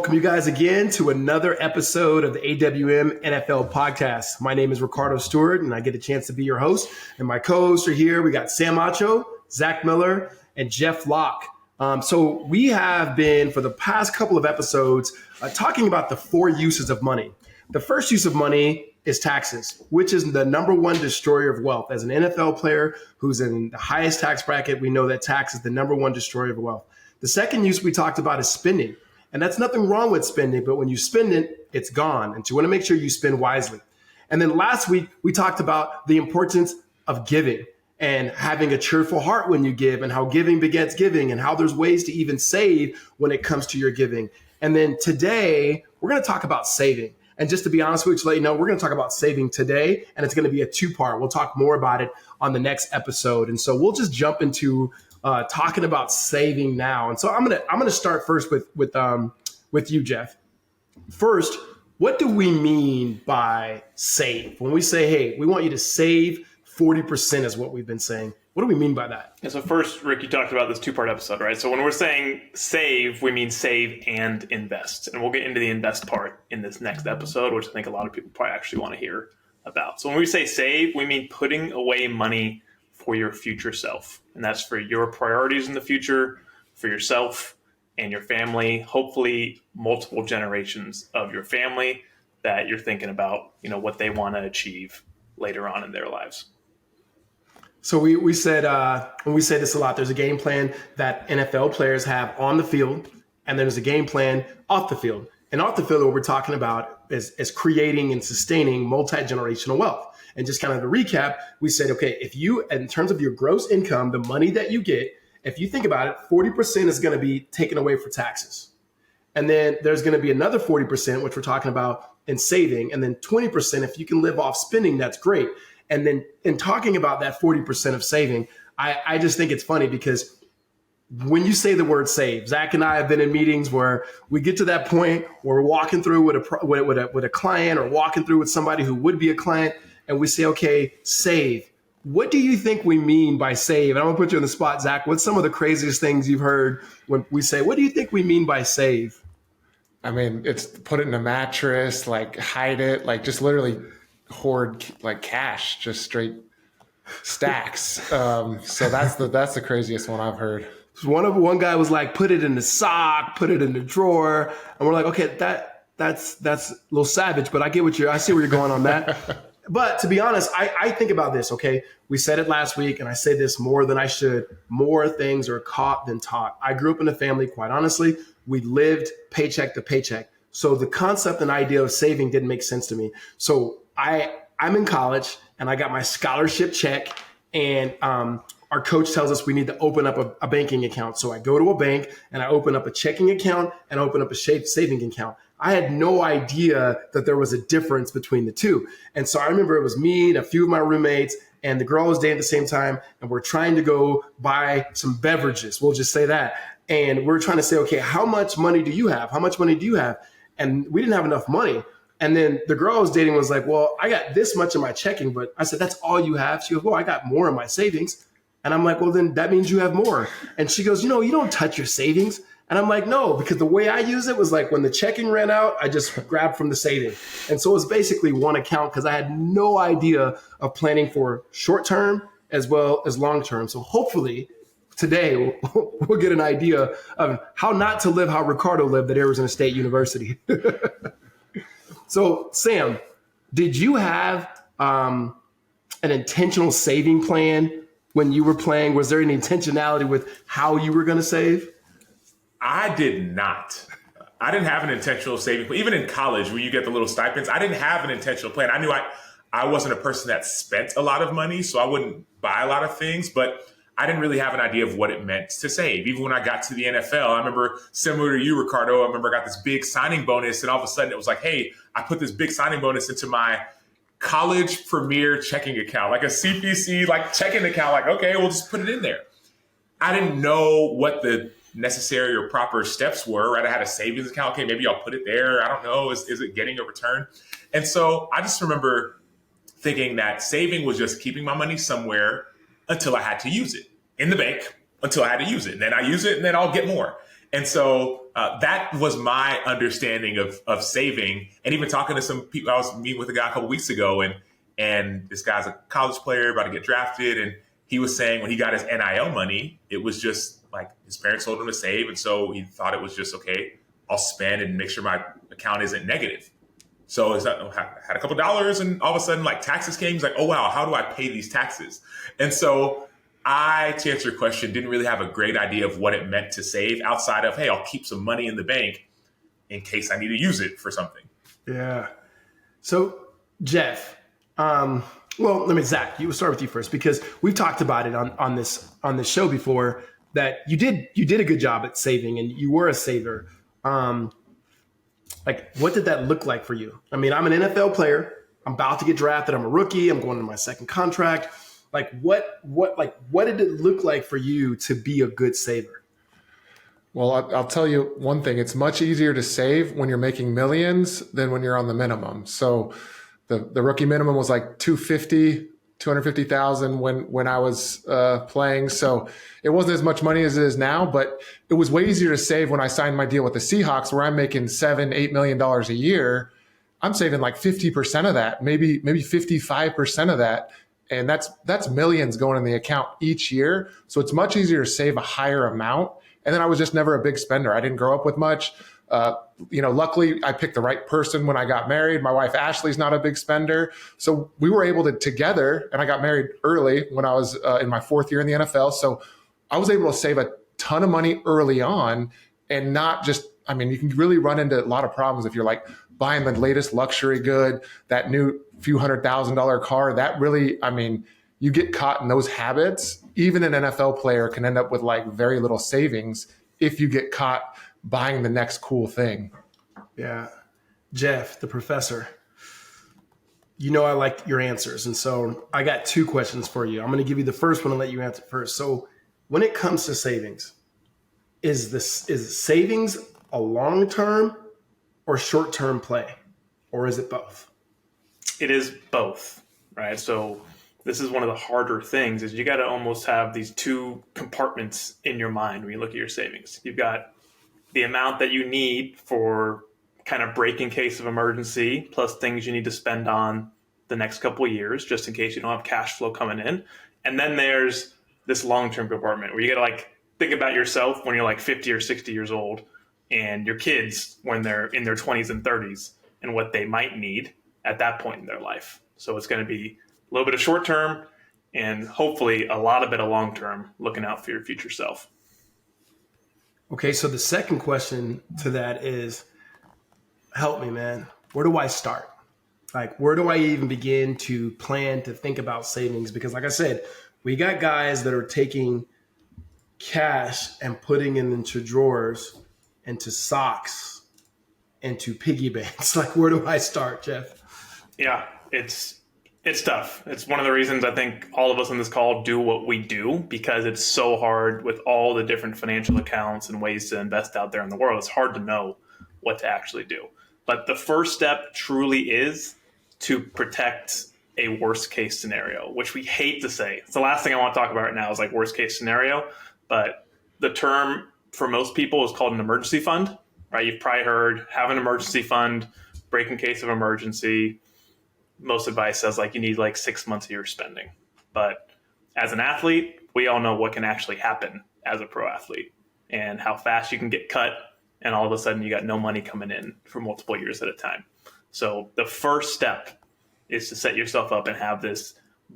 welcome you guys again to another episode of the AWM NFL podcast. My name is Riccardo Stewart, and I get a chance to be your host. And my co-hosts are here. We got Sam Acho, Zach Miller, and Jeff Locke. So we have been, for the past couple of episodes, talking about the four uses of money. The first use of money is taxes, which is the number one destroyer of wealth. As an NFL player who's in the highest tax bracket, we know that tax is the number one destroyer of wealth. The second use we talked about is spending. And that's nothing wrong with spending, but when you spend it, it's gone. And so you want to make sure you spend wisely. And then last week, we talked about the importance of giving and having a cheerful heart when you give, and how giving begets giving, and how there's ways to even save when it comes to your giving. And then today, we're going to talk about saving. And just to be honest with you, to let you know, we're going to talk about saving today, and it's going to be a two-part. We'll talk more about it on the next episode. And so we'll just jump into talking about saving now. And so I'm gonna start first with you, Jeff. First, what do we mean by save? When we say, hey, we want you to save 40% is what we've been saying. What do we mean by that? And so first, Rick, you talked about this two-part episode, right? So when we're saying save, we mean save and invest. And we'll get into the invest part in this next episode, which I think a lot of people probably actually want to hear about. So when we say save, we mean putting away money for your future self. And that's for your priorities in the future, for yourself and your family, hopefully multiple generations of your family that you're thinking about, what they want to achieve later on in their lives. So we said, when we say this a lot, there's a game plan that NFL players have on the field, and there's a game plan off the field. And off the field, what we're talking about is creating and sustaining multi-generational wealth. And just kind of to recap, we said, okay, if you, in terms of your gross income, the money that you get, if you think about it, 40% is going to be taken away for taxes. And then there's going to be another 40%, which we're talking about in saving. And then 20%, if you can live off spending, that's great. And then in talking about that 40% of saving, I just think it's funny because when you say the word save, Zach and I have been in meetings where we get to that point where we're walking through with a client or walking through with somebody who would be a client, and we say, okay, save. What do you think we mean by save? And I'm gonna put you on the spot, Zach. What's some of the craziest things you've heard when we say, what do you think we mean by save? I mean, it's put it in a mattress, like hide it, like just literally hoard like cash, just straight stacks. So that's the craziest one I've heard. One guy was like, put it in the sock, put it in the drawer. And we're like, okay, that's a little savage, but I see where you're going on that. But to be honest, I think about this, okay? We said it last week, and I say this more than I should. More things are caught than taught. I grew up in a family, quite honestly, we lived paycheck to paycheck. So the concept and idea of saving didn't make sense to me. So I'm in college, and I got my scholarship check, and our coach tells us we need to open up a banking account. So I go to a bank, and I open up a checking account and open up a saving account. I had no idea that there was a difference between the two. And so I remember it was me and a few of my roommates and the girl I was dating at the same time, and we're trying to go buy some beverages. We'll just say that. And we're trying to say, okay, how much money do you have? How much money do you have? And we didn't have enough money. And then the girl I was dating was like, well, I got this much in my checking, but I said, that's all you have? She goes, well, I got more in my savings. And I'm like, well, then that means you have more. And she goes, you don't touch your savings. And I'm like, no, because the way I use it was like when the checking ran out, I just grabbed from the saving. And so it was basically one account because I had no idea of planning for short term as well as long term. So hopefully today we'll get an idea of how not to live how Riccardo lived at Arizona State University. So Sam, did you have an intentional saving plan when you were playing? Was there any intentionality with how you were going to save? I did not. I didn't have an intentional saving plan. Even in college, where you get the little stipends, I didn't have an intentional plan. I knew I wasn't a person that spent a lot of money, so I wouldn't buy a lot of things, but I didn't really have an idea of what it meant to save. Even when I got to the NFL, I remember, similar to you, Riccardo, I remember I got this big signing bonus, and all of a sudden it was like, hey, I put this big signing bonus into my college premier checking account, like a CPC, like checking account, like, okay, we'll just put it in there. I didn't know what the necessary or proper steps were, right? I had a savings account. Okay, maybe I'll put it there. I don't know. Is it getting a return? And so I just remember thinking that saving was just keeping my money somewhere until I had to use it in the bank, until I had to use it. And then I use it and then I'll get more. And so that was my understanding of saving. And even talking to some people, I was meeting with a guy a couple weeks ago, and this guy's a college player about to get drafted. And he was saying when he got his NIL money, it was just like his parents told him to save. And so he thought it was just, okay, I'll spend and make sure my account isn't negative. So I had a couple dollars, and all of a sudden, like, taxes came. He's like, oh, wow, how do I pay these taxes? And so to answer your question, didn't really have a great idea of what it meant to save outside of, hey, I'll keep some money in the bank in case I need to use it for something. Yeah. So, Jeff, Zach, we'll start with you first, because we've talked about it on this show before, that you did a good job at saving, and you were a saver. Like, what did that look like for you? I mean, I'm an NFL player. I'm about to get drafted. I'm a rookie. I'm going into my second contract. Like, what did it look like for you to be a good saver? Well, I'll tell you one thing. It's much easier to save when you're making millions than when you're on the minimum. So the rookie minimum was like 250,000 when I was playing. So it wasn't as much money as it is now, but it was way easier to save when I signed my deal with the Seahawks, where I'm making $7-8 million a year. I'm saving like 50% of that, maybe 55% of that. And that's millions going in the account each year. So it's much easier to save a higher amount. And then I was just never a big spender. I didn't grow up with much. Luckily, I picked the right person when I got married. My wife, Ashley's not a big spender. So we were able to together, and I got married early when I was in my 4th year in the NFL. So I was able to save a ton of money early on, and not just, I mean, you can really run into a lot of problems if you're like buying the latest luxury good, that new few $100,000 car. That really, I mean, you get caught in those habits. Even an NFL player can end up with like very little savings if you get caught buying the next cool thing. Yeah. Jeff, the professor, I like your answers. And so I got 2 questions for you. I'm going to give you the first one and let you answer first. So when it comes to savings, is savings a long-term or short-term play, or is it both? It is both, right? So this is one of the harder things, is you got to almost have these 2 compartments in your mind when you look at your savings. You've got the amount that you need for kind of break in case of emergency, plus things you need to spend on the next couple of years, just in case you don't have cash flow coming in. And then there's this long-term compartment where you got to like think about yourself when you're like 50 or 60 years old, and your kids when they're in their 20s and 30s, and what they might need at that point in their life. So it's going to be a little bit of short term and hopefully a lot of it of long term, looking out for your future self. Okay, so the second question to that is, help me, man. Where do I start? Like, where do I even begin to plan to think about savings? Because like I said, we got guys that are taking cash and putting it into drawers, into socks, into piggy banks. Like, where do I start, Jeff? Yeah, it's tough. It's one of the reasons I think all of us on this call do what we do, because it's so hard with all the different financial accounts and ways to invest out there in the world. It's hard to know what to actually do. But the first step truly is to protect a worst case scenario, which we hate to say. It's the last thing I want to talk about right now is like worst case scenario. But the term for most people is called an emergency fund, right? You've probably heard have an emergency fund, break in case of emergency. Most advice says like you need like 6 months of your spending. But as an athlete, we all know what can actually happen as a pro athlete and how fast you can get cut. And all of a sudden you got no money coming in for multiple years at a time. So the first step is to set yourself up and have this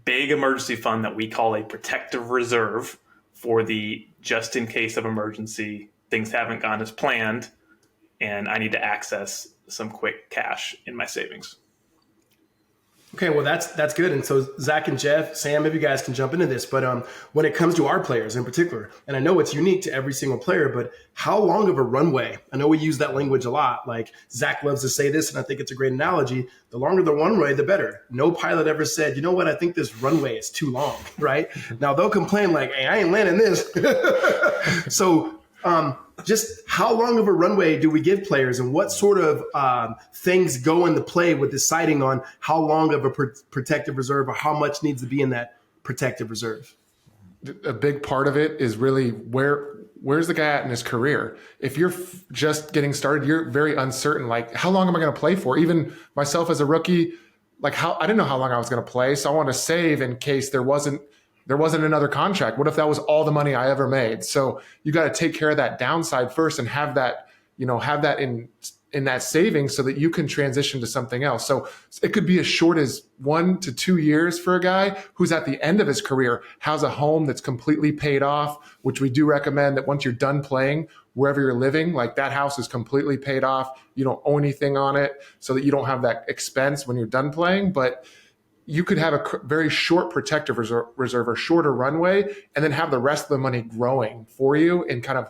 big emergency fund that we call a protective reserve for the just in case of emergency. Things haven't gone as planned and I need to access some quick cash in my savings. Okay, well, that's good. And so Zach and Jeff, Sam, maybe you guys can jump into this. But when it comes to our players in particular, and I know it's unique to every single player, but how long of a runway? I know we use that language a lot. Like Zach loves to say this, and I think it's a great analogy. The longer the runway, the better. No pilot ever said, you know what, I think this runway is too long, right? Now they'll complain like, hey, I ain't landing this. So just how long of a runway do we give players, and what sort of things go into play with deciding on how long of a protective reserve or how much needs to be in that protective reserve? a big part of it is really where's the guy at in his career? If you're just getting started, you're very uncertain. Like, how long am I going to play for? Even myself as a rookie, like I didn't know how long I was going to play. So I wanted to save in case there wasn't another contract. What if that was all the money I ever made? So you got to take care of that downside first and have that in that savings so that you can transition to something else. So it could be as short as 1 to 2 years for a guy who's at the end of his career, has a home that's completely paid off, which we do recommend that once you're done playing, wherever you're living, like that house is completely paid off. You don't owe anything on it so that you don't have that expense when you're done playing. But you could have a very short protective reserve or shorter runway, and then have the rest of the money growing for you in kind of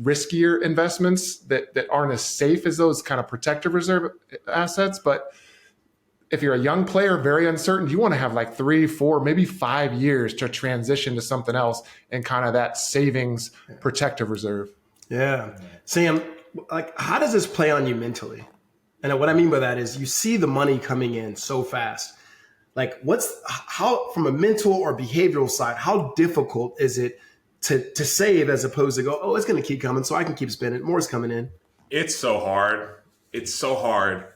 riskier investments that aren't as safe as those kind of protective reserve assets. But if you're a young player, very uncertain, you want to have like 3, 4, maybe 5 years to transition to something else and kind of that savings protective reserve. Yeah. Sam, like, how does this play on you mentally? And what I mean by that is you see the money coming in so fast. Like, how, from a mental or behavioral side, how difficult is it to save as opposed to go, oh, it's going to keep coming, so I can keep spending. More's coming in. It's so hard. It's so hard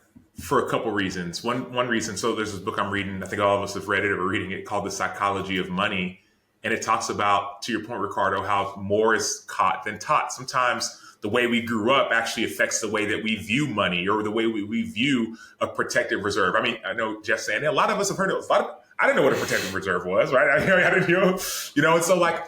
for a couple reasons. One reason, so there's this book I'm reading, I think all of us have read it or reading it, called The Psychology of Money. And it talks about, to your point, Riccardo, how more is caught than taught. Sometimes the way we grew up actually affects the way that we view money or the way we view a protective reserve. I mean, I know Jeff saying a lot of us have heard it. I didn't know what a protective reserve was, right? I didn't know, and so like,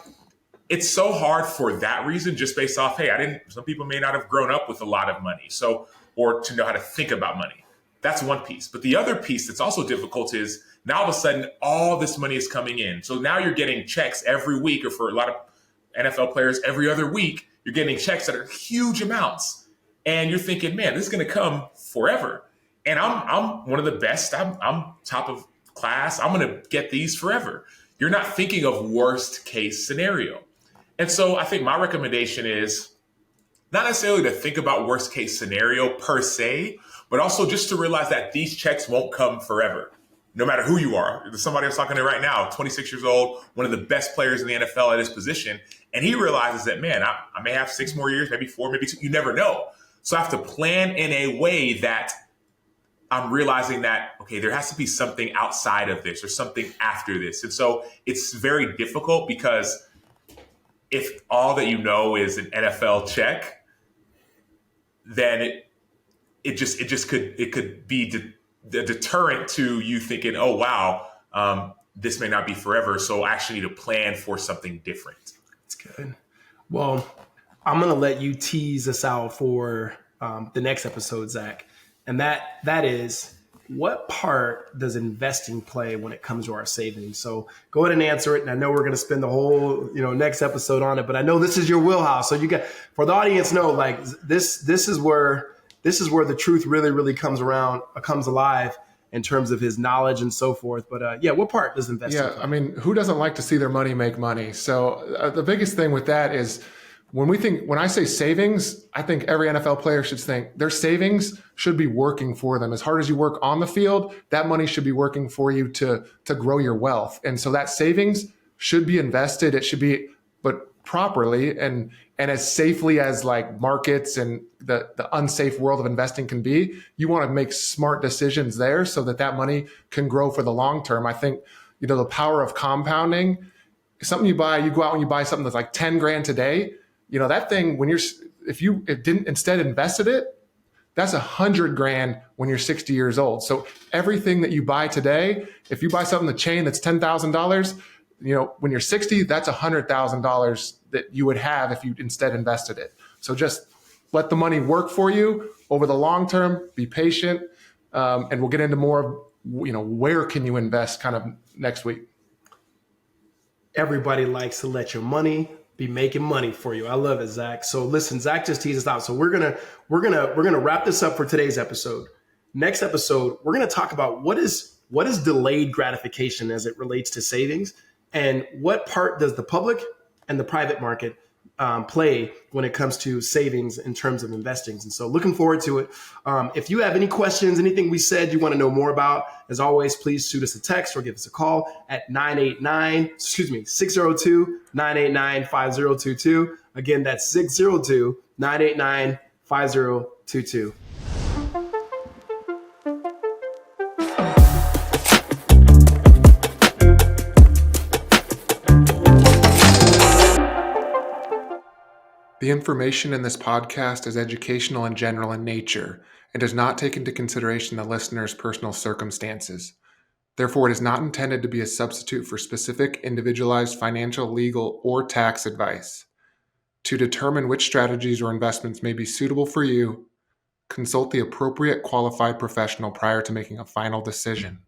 it's so hard for that reason, just based off, hey, some people may not have grown up with a lot of money. So, or to know how to think about money. That's one piece. But the other piece that's also difficult is now all of a sudden, all this money is coming in. So now you're getting checks every week, or for a lot of NFL players, every other week, you're getting checks that are huge amounts. And you're thinking, man, this is going to come forever. And I'm one of the best. I'm top of class. I'm going to get these forever. You're not thinking of worst case scenario. And so I think my recommendation is not necessarily to think about worst case scenario per se, but also just to realize that these checks won't come forever, no matter who you are. There's somebody I'm talking to right now, 26 years old, one of the best players in the NFL at his position. And he realizes that, man, I may have 6 more years, maybe 4, maybe 2. You never know. So I have to plan in a way that I'm realizing that, okay, there has to be something outside of this or something after this. And so it's very difficult because if all that you know is an NFL check, then it could be the deterrent to you thinking, oh wow, this may not be forever. So I actually need to plan for something different. That's good. Well, I'm gonna let you tease us out for the next episode, Zach, and that is, what part does investing play when it comes to our savings? So go ahead and answer it. And I know we're going to spend the whole, next episode on it, but I know this is your wheelhouse. So for the audience, know, like, this is where the truth really, really comes alive in terms of his knowledge and so forth. But what part does investing play? I mean, who doesn't like to see their money make money? So the biggest thing with that is, when I say savings, I think every NFL player should think their savings should be working for them. As hard as you work on the field, that money should be working for you to grow your wealth. And so that savings should be invested. It should be, but properly and as safely as like markets and the unsafe world of investing can be. You want to make smart decisions there so that money can grow for the long term. I think, the power of compounding, something you go out and you buy something that's like 10 grand today. That thing, if you didn't instead invested it, that's 100 grand when you're 60 years old. So everything that you buy today, if you buy something, the chain that's $10,000, when you're 60, that's $100,000 that you would have if you instead invested it. So just let the money work for you over the long term, be patient. And we'll get into more, where can you invest kind of next week. Everybody likes to let your money be making money for you. I love it, Zach. So listen, Zach just teased us out. So we're gonna wrap this up for today's episode. Next episode, we're gonna talk about what is delayed gratification as it relates to savings, and what part does the public and the private market play when it comes to savings in terms of investing. And so looking forward to it. If you have any questions, anything we said you want to know more about, as always, please shoot us a text or give us a call at 602-989-5022. Again, that's 602-989-5022. The information in this podcast is educational and general in nature and does not take into consideration the listener's personal circumstances. Therefore, it is not intended to be a substitute for specific, individualized financial, legal, or tax advice. To determine which strategies or investments may be suitable for you, consult the appropriate qualified professional prior to making a final decision.